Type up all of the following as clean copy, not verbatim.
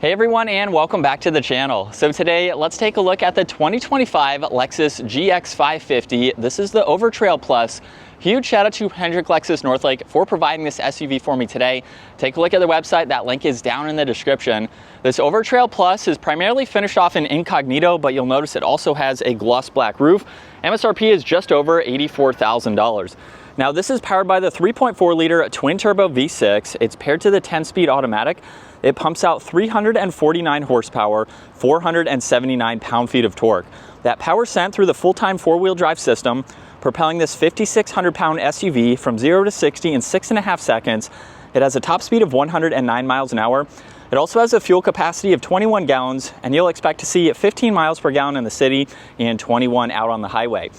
Hey everyone, and welcome back to the channel. So today, let's take a look at the 2025 Lexus GX550. This is the Overtrail Plus. Huge shout out to Hendrick Lexus Northlake for providing this SUV for me today. Take a look at their website. That link is down in the description. This Overtrail Plus is primarily finished off in incognito, but you'll notice it also has a gloss black roof. MSRP is just over $84,000. Now this is powered by the 3.4 liter twin turbo V6. It's paired to the 10-speed automatic. It pumps out 349 horsepower, 479 pound-feet of torque. That power sent through the full-time four-wheel drive system, propelling this 5,600-pound SUV from 0 to 60 in 6.5 seconds. It has a top speed of 109 miles an hour. It also has a fuel capacity of 21 gallons, and you'll expect to see 15 miles per gallon in the city and 21 out on the highway.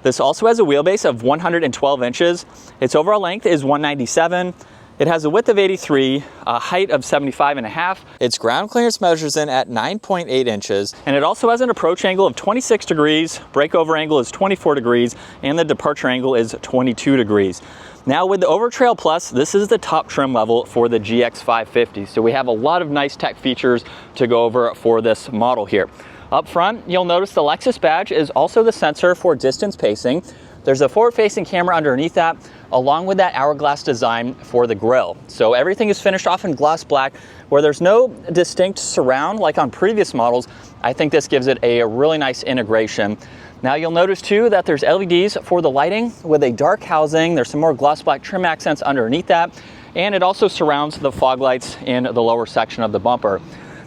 This also has a wheelbase of 112 inches. Its overall length is 197. It has a width of 83, a height of 75.5. Its ground clearance measures in at 9.8 inches, and it also has an approach angle of 26 degrees, breakover angle is 24 degrees, and the departure angle is 22 degrees. Now with the Overtrail Plus, this is the top trim level for the GX550. So we have a lot of nice tech features to go over for this model here. Up front, you'll notice the Lexus badge is also the sensor for distance pacing. There's a forward-facing camera underneath that, along with that hourglass design for the grille. So everything is finished off in gloss black, where there's no distinct surround like on previous models. I think this gives it a really nice integration. Now you'll notice too that there's LEDs for the lighting with a dark housing. There's some more gloss black trim accents underneath that, and it also surrounds the fog lights in the lower section of the bumper.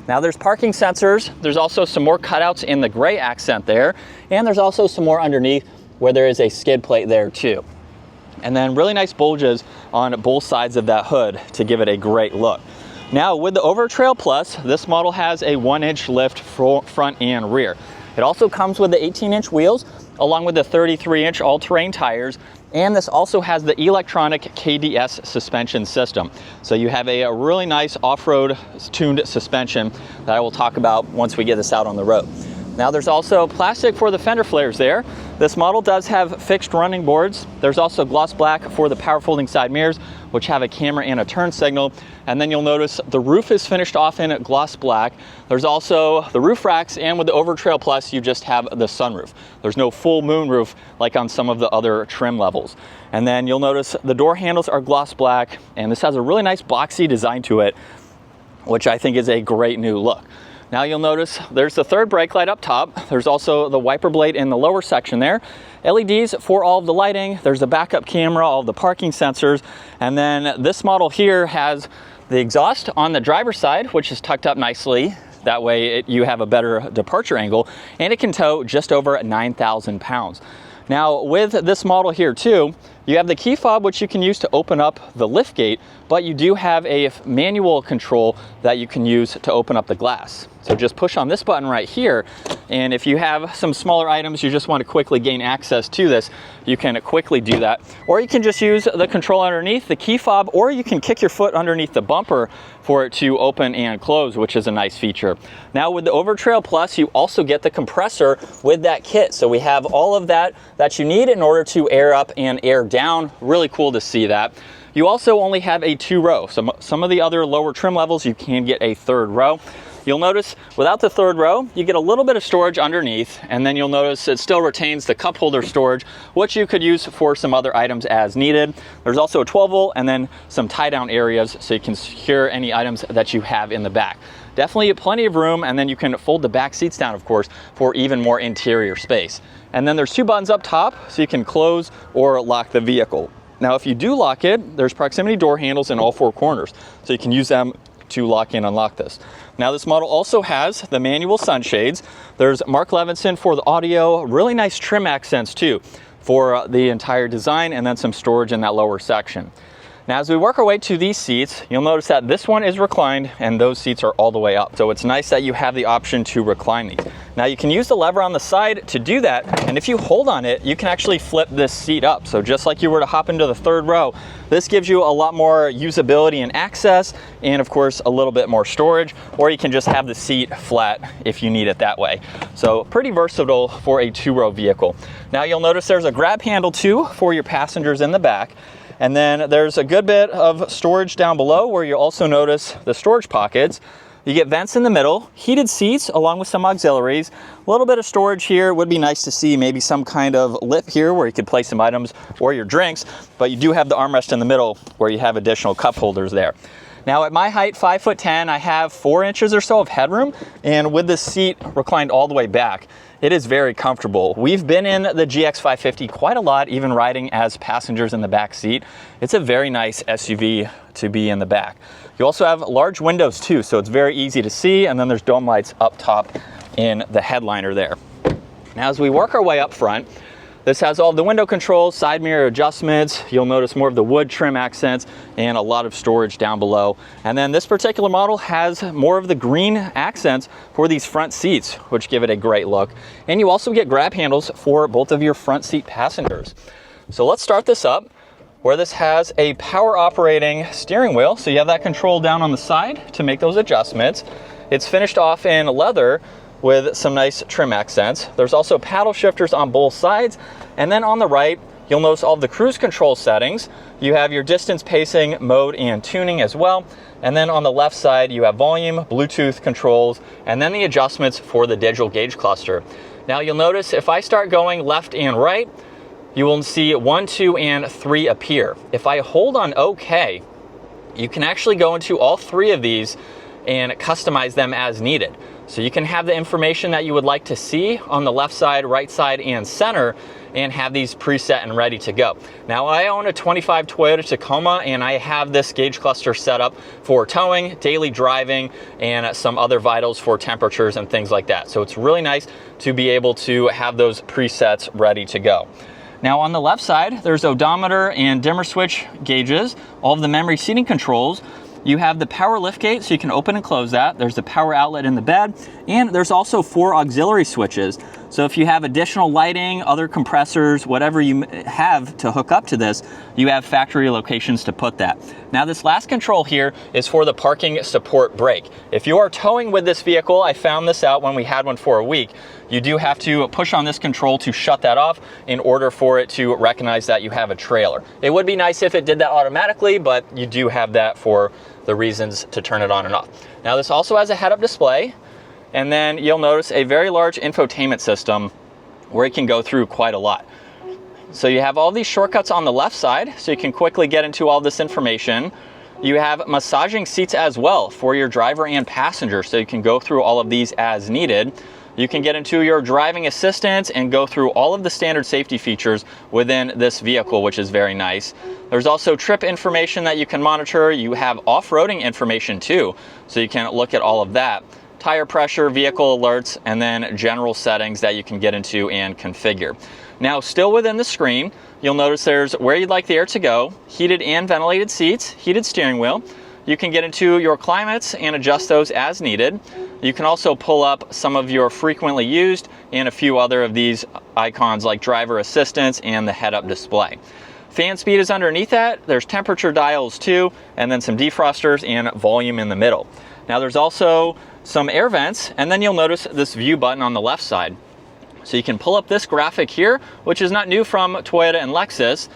Now there's parking sensors. There's also some more cutouts in the gray accent there, and there's also some more underneath where there is a skid plate there too. And then really nice bulges on both sides of that hood to give it a great look. Now with the Overtrail Plus, this model has a 1-inch lift front and rear. It also comes with the 18-inch wheels along with the 33-inch all-terrain tires, and this also has the electronic KDS suspension system. So you have a really nice off-road tuned suspension that I will talk about once we get this out on the road. Now there's also plastic for the fender flares there. This model does have fixed running boards. There's also gloss black for the power folding side mirrors, which have a camera and a turn signal. And then you'll notice the roof is finished off in gloss black. There's also the roof racks, and with the Overtrail Plus, you just have the sunroof. There's no full moon roof like on some of the other trim levels. And then you'll notice the door handles are gloss black, and this has a really nice boxy design to it, which I think is a great new look. Now you'll notice there's the third brake light up top. There's also the wiper blade in the lower section there. LEDs for all of the lighting. There's a backup camera, all of the parking sensors. And then this model here has the exhaust on the driver's side, which is tucked up nicely. That way you have a better departure angle, and it can tow just over 9,000 pounds. Now with this model here too, you have the key fob, which you can use to open up the lift gate, but you do have a manual control that you can use to open up the glass. So just push on this button right here, and if you have some smaller items you just want to quickly gain access to this, you can quickly do that. Or you can just use the control underneath the key fob, or you can kick your foot underneath the bumper for it to open and close, which is a nice feature. Now with the Overtrail Plus, you also get the compressor with that kit. So we have all of that you need in order to air up and air down. Really cool to see that. You also only have a 2-row. Some of the other lower trim levels, you can get a 3rd row. You'll notice without the 3rd row, you get a little bit of storage underneath, and then you'll notice it still retains the cup holder storage, which you could use for some other items as needed. There's also a 12-volt and then some tie-down areas so you can secure any items that you have in the back. Definitely plenty of room, and then you can fold the back seats down, of course, for even more interior space. And then there's 2 buttons up top, so you can close or lock the vehicle. Now, if you do lock it, there's proximity door handles in all 4 corners, so you can use them to lock and unlock this. Now, this model also has the manual sunshades. There's Mark Levinson for the audio, really nice trim accents too for the entire design, and then some storage in that lower section. Now, as we work our way to these seats, you'll notice that this one is reclined and those seats are all the way up. So it's nice that you have the option to recline these. Now you can use the lever on the side to do that, and if you hold on it, you can actually flip this seat up. So just like you were to hop into the 3rd row, this gives you a lot more usability and access, and of course a little bit more storage, or you can just have the seat flat if you need it that way. So pretty versatile for a 2-row vehicle. Now you'll notice there's a grab handle too for your passengers in the back. And then there's a good bit of storage down below where you'll also notice the storage pockets. You get vents in the middle, heated seats along with some auxiliaries, a little bit of storage here. Would be nice to see maybe some kind of lip here where you could place some items or your drinks, but you do have the armrest in the middle where you have additional cup holders there. Now at my height, 5'10", I have 4 inches or so of headroom, and with this seat reclined all the way back, it is very comfortable. We've been in the GX550 quite a lot, even riding as passengers in the back seat. It's a very nice SUV to be in the back. You also have large windows too, so it's very easy to see, and then there's dome lights up top in the headliner there. Now as we work our way up front, this has all the window controls, side mirror adjustments. You'll notice more of the wood trim accents and a lot of storage down below. And then this particular model has more of the green accents for these front seats, which give it a great look. And you also get grab handles for both of your front seat passengers. So let's start this up, where this has a power operating steering wheel. So you have that control down on the side to make those adjustments. It's finished off in leather with some nice trim accents. There's also paddle shifters on both sides. And then on the right, you'll notice all of the cruise control settings. You have your distance pacing, mode, and tuning as well. And then on the left side, you have volume, Bluetooth controls, and then the adjustments for the digital gauge cluster. Now you'll notice if I start going left and right, you will see 1, 2, and 3 appear. If I hold on OK, you can actually go into all 3 of these and customize them as needed. So you can have the information that you would like to see on the left side, right side, and center, and have these preset and ready to go. Now I own a 25 Toyota Tacoma, and I have this gauge cluster set up for towing, daily driving, and some other vitals for temperatures and things like that. So it's really nice to be able to have those presets ready to go. Now on the left side, there's odometer and dimmer switch gauges, all of the memory seating controls. You have the power liftgate, so you can open and close that. There's the power outlet in the bed, and there's also 4 auxiliary switches. So if you have additional lighting, other compressors, whatever you have to hook up to this, you have factory locations to put that. Now this last control here is for the parking support brake. If you are towing with this vehicle, I found this out when we had one for a week, you do have to push on this control to shut that off in order for it to recognize that you have a trailer. It would be nice if it did that automatically, but you do have that for the reasons to turn it on and off. Now this also has a head-up display, and then you'll notice a very large infotainment system where it can go through quite a lot. So you have all these shortcuts on the left side, so you can quickly get into all this information. You have massaging seats as well for your driver and passenger, so you can go through all of these as needed. You can get into your driving assistance and go through all of the standard safety features within this vehicle, which is very nice. There's also trip information that you can monitor. You have off-roading information too, so you can look at all of that. Tire pressure, vehicle alerts, and then general settings that you can get into and configure. Now, still within the screen, you'll notice there's where you'd like the air to go, heated and ventilated seats, heated steering wheel. You can get into your climates and adjust those as needed. You can also pull up some of your frequently used and a few other of these icons like driver assistance and the head-up display. Fan speed is underneath that. There's temperature dials too, and then some defrosters and volume in the middle. Now there's also some air vents, and then you'll notice this view button on the left side. So you can pull up this graphic here, which is not new from Toyota and Lexus,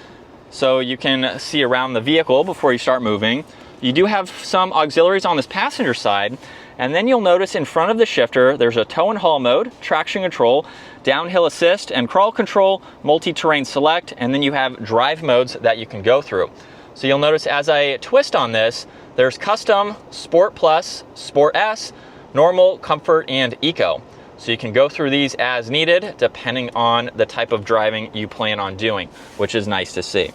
so you can see around the vehicle before you start moving. You do have some auxiliaries on this passenger side, and then you'll notice in front of the shifter, there's a tow and haul mode, traction control, downhill assist and crawl control, multi-terrain select, and then you have drive modes that you can go through. So you'll notice as I twist on this, there's custom, Sport Plus, Sport S, normal, comfort, and eco. So you can go through these as needed depending on the type of driving you plan on doing, which is nice to see.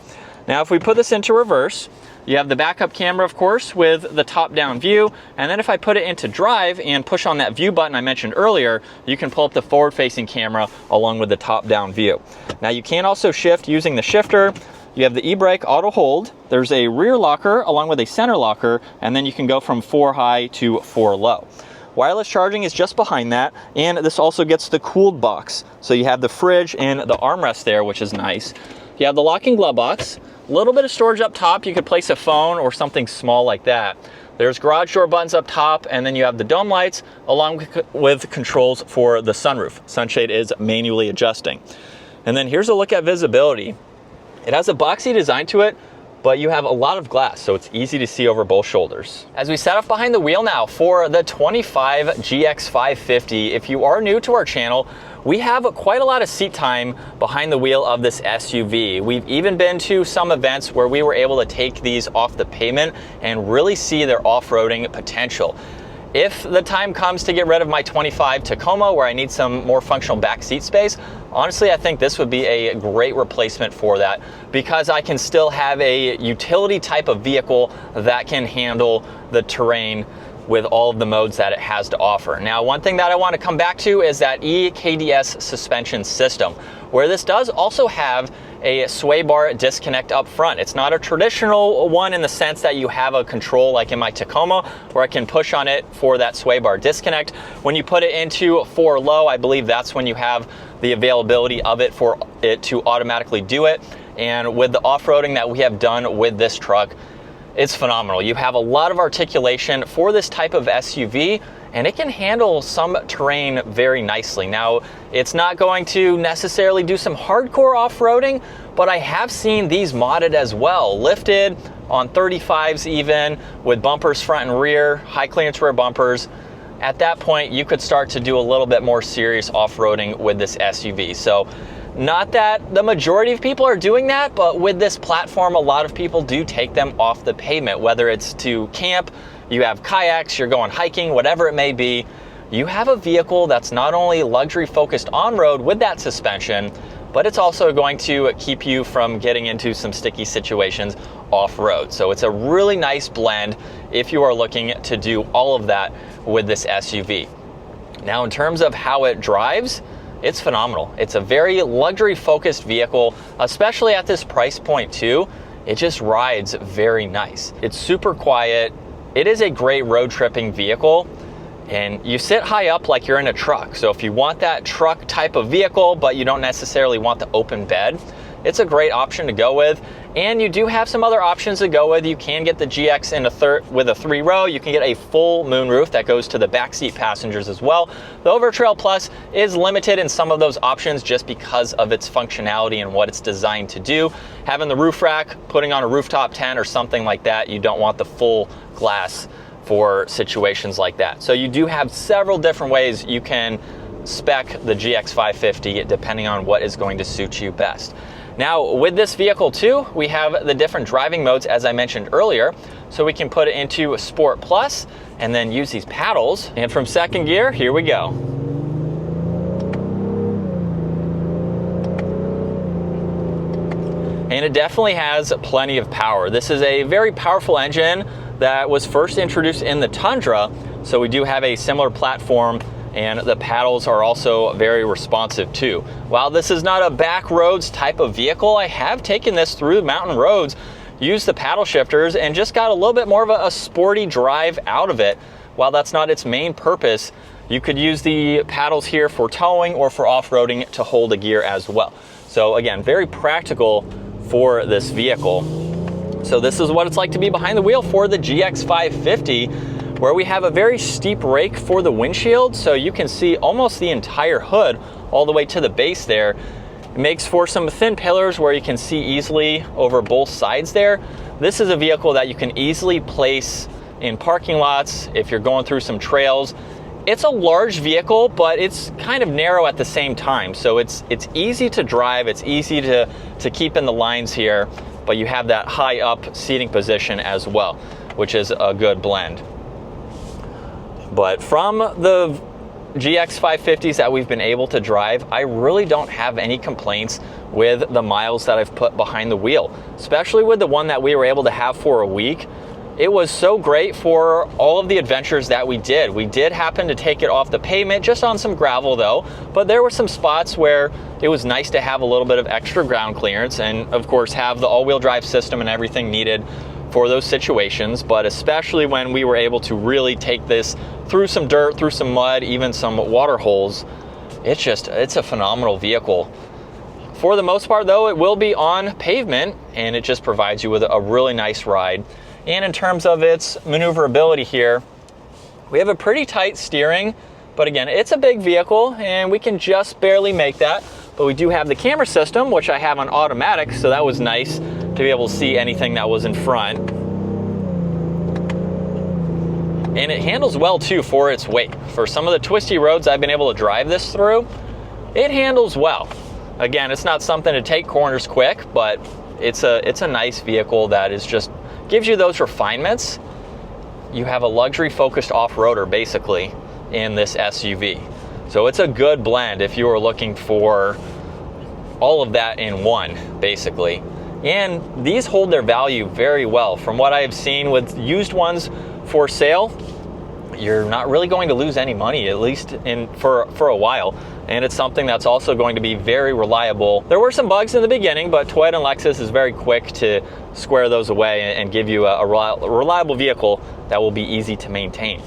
Now if we put this into reverse, you have the backup camera, of course, with the top-down view, and then if I put it into drive and push on that view button I mentioned earlier, you can pull up the forward-facing camera along with the top-down view. Now you can also shift using the shifter. You have the e-brake auto hold, there's a rear locker along with a center locker, and then you can go from 4 high to 4 low. Wireless charging is just behind that, and this also gets the cooled box. So you have the fridge and the armrest there, which is nice. You have the locking glove box, a little bit of storage up top. You could place a phone or something small like that. There's garage door buttons up top, and then you have the dome lights along with controls for the sunroof. Sunshade is manually adjusting. And then here's a look at visibility. It has a boxy design to it, but you have a lot of glass, so it's easy to see over both shoulders. As we set up behind the wheel now for the 25 GX550, if you are new to our channel, we have quite a lot of seat time behind the wheel of this SUV. We've even been to some events where we were able to take these off the pavement and really see their off-roading potential. If the time comes to get rid of my 25 Tacoma where I need some more functional back seat space, honestly, I think this would be a great replacement for that, because I can still have a utility type of vehicle that can handle the terrain with all of the modes that it has to offer. Now, one thing that I want to come back to is that EKDS suspension system, where this does also have a sway bar disconnect up front. It's not a traditional one in the sense that you have a control like in my Tacoma where I can push on it for that sway bar disconnect. When you put it into FOURR low, I believe that's when you have the availability of it for it to automatically do it. And with the off-roading that we have done with this truck, it's phenomenal. You have a lot of articulation for this type of SUV, and it can handle some terrain very nicely. Now, it's not going to necessarily do some hardcore off-roading, but I have seen these modded as well, lifted on 35s even, with bumpers front and rear, high clearance rear bumpers. At that point, you could start to do a little bit more serious off-roading with this SUV. So, not that the majority of people are doing that, but with this platform, a lot of people do take them off the pavement, whether it's to camp, you have kayaks, you're going hiking, whatever it may be. You have a vehicle that's not only luxury focused on-road with that suspension, but it's also going to keep you from getting into some sticky situations off-road. So it's a really nice blend if you are looking to do all of that with this SUV. Now, in terms of how it drives, it's phenomenal. It's a very luxury focused vehicle, especially at this price point too. It just rides very nice. It's super quiet. It is a great road tripping vehicle, and you sit high up like you're in a truck. So if you want that truck type of vehicle, but you don't necessarily want the open bed, it's a great option to go with. And you do have some other options to go with. You can get the GX in with a 3-row. You can get a full moonroof that goes to the backseat passengers as well. The Overtrail Plus is limited in some of those options just because of its functionality and what it's designed to do. Having the roof rack, putting on a rooftop tent or something like that, you don't want the full glass for situations like that. So you do have several different ways you can spec the GX550 depending on what is going to suit you best. Now, with this vehicle too, we have the different driving modes as I mentioned earlier. So we can put it into Sport Plus and then use these paddles. And from second gear, here we go. And it definitely has plenty of power. This is a very powerful engine that was first introduced in the Tundra. So we do have a similar platform, and the paddles are also very responsive too. While this is not a back roads type of vehicle, I have taken this through mountain roads, used the paddle shifters, and just got a little bit more of a sporty drive out of it. While that's not its main purpose, you could use the paddles here for towing or for off-roading to hold a gear as well. So again, very practical for this vehicle. So this is what it's like to be behind the wheel for the GX550, where we have a very steep rake for the windshield, so you can see almost the entire hood all the way to the base there. It makes for some thin pillars where you can see easily over both sides there. This is a vehicle that you can easily place in parking lots if you're going through some trails. It's a large vehicle, but it's kind of narrow at the same time, so it's easy to drive, it's easy to keep in the lines here, but you have that high up seating position as well, which is a good blend. But from the GX550s that we've been able to drive, I really don't have any complaints with the miles that I've put behind the wheel, especially with the one that we were able to have for a week. It was so great for all of the adventures that we did. We did happen to take it off the pavement, just on some gravel though, but there were some spots where it was nice to have a little bit of extra ground clearance and of course have the all-wheel drive system and everything needed for those situations, but especially when we were able to really take this through some dirt, through some mud, even some water holes. It's a phenomenal vehicle. For the most part though, it will be on pavement and it just provides you with a really nice ride. And in terms of its maneuverability here, we have a pretty tight steering, but again, it's a big vehicle and we can just barely make that. But we do have the camera system, which I have on automatic, so that was nice to be able to see anything that was in front. And it handles well too for its weight. For some of the twisty roads I've been able to drive this through, it handles well. Again, it's not something to take corners quick, but it's a nice vehicle that is just gives you those refinements. You have a luxury focused off-roader basically in this SUV. So it's a good blend if you are looking for all of that in one, basically. And these hold their value very well. From what I've seen with used ones for sale, you're not really going to lose any money, at least for a while. And it's something that's also going to be very reliable. There were some bugs in the beginning, but Toyota and Lexus is very quick to square those away and give you a reliable vehicle that will be easy to maintain.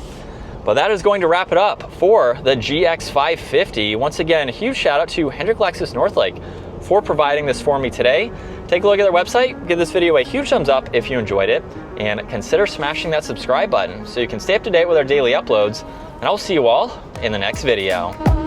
But that is going to wrap it up for the GX550. Once again, a huge shout out to Hendrick Lexus Northlake for providing this for me today. Take a look at their website, give this video a huge thumbs up if you enjoyed it, and consider smashing that subscribe button so you can stay up to date with our daily uploads. And I'll see you all in the next video.